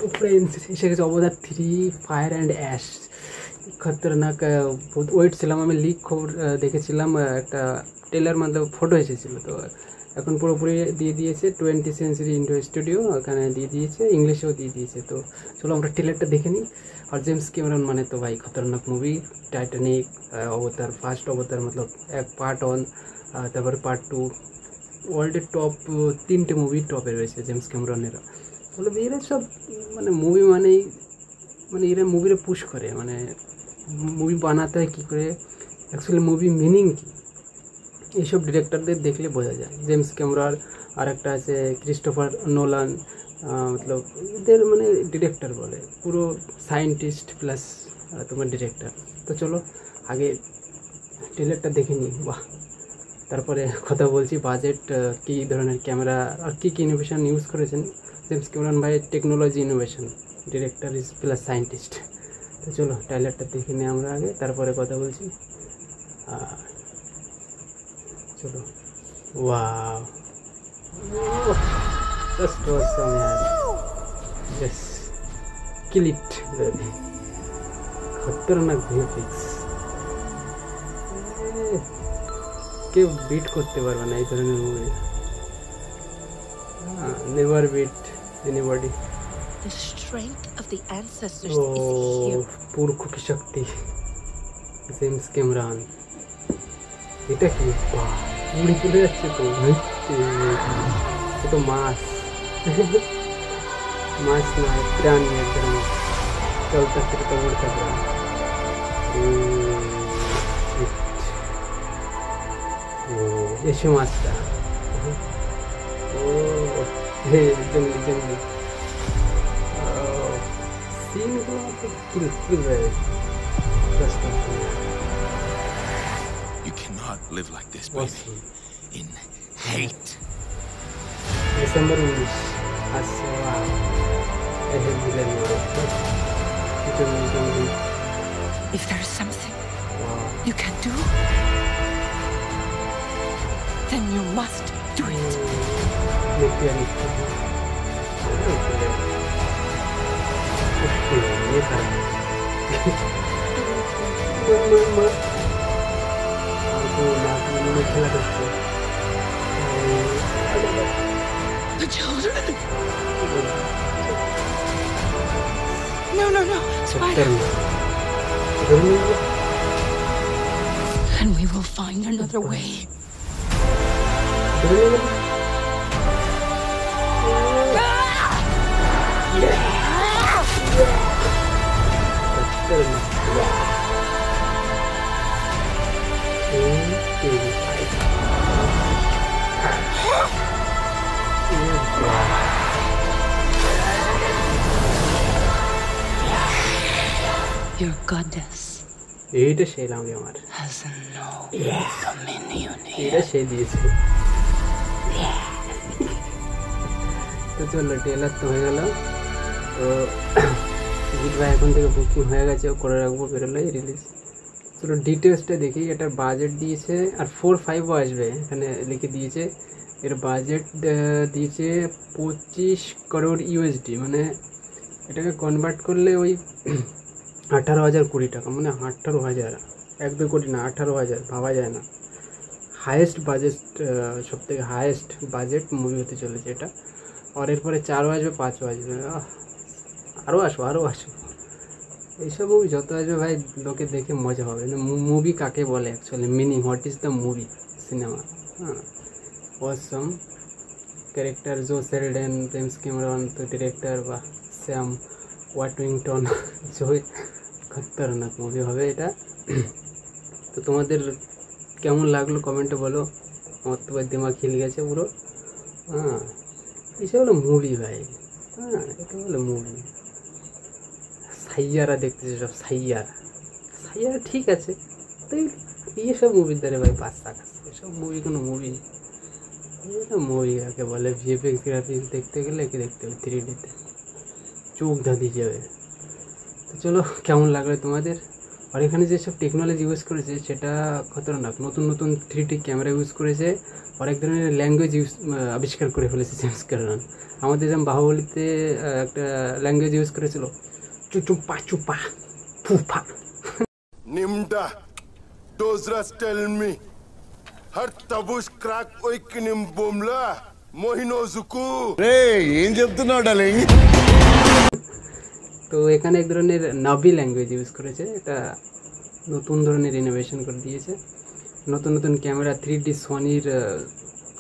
তো ফ্রেন্ডস এসে গেছে অবতার 3 ফায়ার অ্যান্ড অ্যাশ। খতরনাক বহুত ওয়েট ছিলাম আমি, লিক খবর দেখেছিলাম, একটা ট্রেলার মধ্যে ফটো এসেছিলো, তো এখন পুরোপুরি দিয়ে দিয়েছে 20th সেঞ্চুরি ইন্ডো স্টুডিও, ওখানে দিয়ে দিয়েছে, ইংলিশেও দিয়ে দিয়েছে। তো চলো আমরা ট্রেলারটা দেখে নিই। আর জেমস ক্যামেরন মানে তো ভাই খতরনাক মুভি। টাইটানিক, অবতার, ফার্স্ট অবতার মতলব এক পার্ট 1, তারপরে পার্ট 2, ওয়ার্ল্ডের টপ 3টে মুভি টপে রয়েছে জেমস ক্যামেরনেরা। বলে এরা সব মানে মুভি মানেই মানে এরা মুভিরে পুশ করে, মানে মুভি বানাতে হয় কী করে, অ্যাকচুয়ালি মুভি মিনিং কী, এইসব ডিরেক্টরদের দেখলে বোঝা যায়। জেমস ক্যামেরন, আর একটা আছে ক্রিস্টোফার নোলান, মতলব এদের মানে ডিরেক্টর বলে, পুরো সায়েন্টিস্ট প্লাস তোমার ডিরেক্টর। তো চলো আগে ট্রেলারটা দেখে নিই। বাহ, তারপরে কথা বলছি বাজেট, কী ধরনের ক্যামেরা আর কী কী ইনোভেশন ইউজ করেছেন জেমস ক্যামেরন ভাই। Technology innovation, director is plus scientist. তো চলো ট্রেলারটা দেখে নিই আমরা আগে, তারপরে কথা বলছি। चलो वाह, just awesome यार, yes, kill it baby, खतरनाक VFX, কেউ বিট করতে পারবে না এই ধরনের movie, never beat anybody. The strength of the ancestors is here. পুরখ কি শক্তি, জেমস ক্যামেরন। এটা কি উড়ে চলে যাচ্ছে তো, তো মাছ মাছ না প্রাণী একদম চলতে ফিরতে উড়তে প্রাণ। এসে মাছটা, ও জঙ্গলি জঙ্গলি সিনগুলো তো কিল কিল হয়ে You cannot live like this, baby. In hate. December 19 Aswa. If there is something you can do, then you must do it. The children. No, no, no, Spider. And we will find another way. Your goddess এইটা সেই লাগে আমার, has no dominion এটা here. সেই দিয়েছে। তো চলো trailer তো হয়ে গেল, তো জিৎ ভাই এখন থেকে বুকিং হয়ে গেছে, ও করে রাখবো, বেরোলেই রিলিজ। চলো ডিটেলসটা দেখি। এটার বাজেট দিয়েছে আর 4-5ও আসবে, এখানে লিখে দিয়েছে। এর বাজেট দিয়েছে 25 করোড় ইউএসডি, মানে এটাকে কনভার্ট করলে ওই 18,000 কোটি টাকা, মানে 18,000, 1-2 কোটি না, 18,000, ভাবা যায় না। হায়েস্ট বাজেট, সব থেকে হায়েস্ট বাজেট মুভি হতে চলেছে এটা। আর এরপরে 4ও আসবে, 5ও আসবে, আরও আসবো। এইসব মুভি যত আসবে ভাই লোকে দেখে মজা হবে না। মুভি কাকে বলে actually, meaning, what is the movie, cinema. হ্যাঁ, অসম ক্যারেক্টার, জো সেলডেন, জেমস ক্যামেরন তো ডিরেক্টর, বা স্যাম ওয়াটউইংটন, জয়, খতরনাক মুভি হবে এটা। তো তোমাদের কেমন লাগলো কমেন্টে বলো, আমার তো ভাই দিমাগ খেলে গেছে পুরো। হ্যাঁ, এইসব হলো মুভি ভাই, হ্যাঁ এটা হলো মুভি। সাইয়ারা দেখতেছে সব, সাইয়ারা ঠিক আছে, তো এইসব মুভির দ্বারা ভাই বাচ্চা কাছে, এসব মুভি কোনো মুভি, এটা মুভি কাকে বলে। ভিএফএক্স গ্রাফিক্স দেখতে গেলে একে দেখতে হবে 3Dতে, চোখ ধাঁধিয়ে যাবে। তো চলো কেমন লাগলো তোমাদের। আর এখানে যেসব টেকনোলজি ইউজ করেছে সেটা খতরনাক, নতুন নতুন 3D ক্যামেরা ইউজ করেছে, আর এক ধরনের ল্যাঙ্গুয়েজ আবিষ্কার করে ফেলেছে জেমস ক্যামেরন। আমাদের যেমন বাহুবলীতে একটা ল্যাঙ্গুয়েজ ইউজ করেছিল, চুচুপা Chupa ফুফা। Nimda, Dozras tell me, her tabush crack oikinim bomla, Mohino Zuku. ఏం చెప్తున్నావు డార్లింగ్? তো এখানে এক ধরনের নাবি ল্যাঙ্গুয়েজ ইউজ করেছে, এটা নতুন ধরনের ইনোভেশন করে দিয়েছে। নতুন নতুন ক্যামেরা, 3D সোনির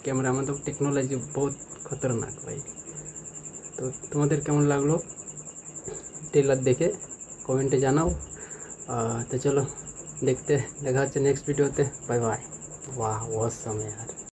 ক্যামেরা, मतलब টেকনোলজি বহুত খতরনাক ভাই। তো তোমাদের কেমন লাগলো ট্রেলার দেখে কমেন্টে জানাও। তো চলো দেখা হচ্ছে নেক্সট ভিডিওতে। Bye bye. वाह ऑसम यार।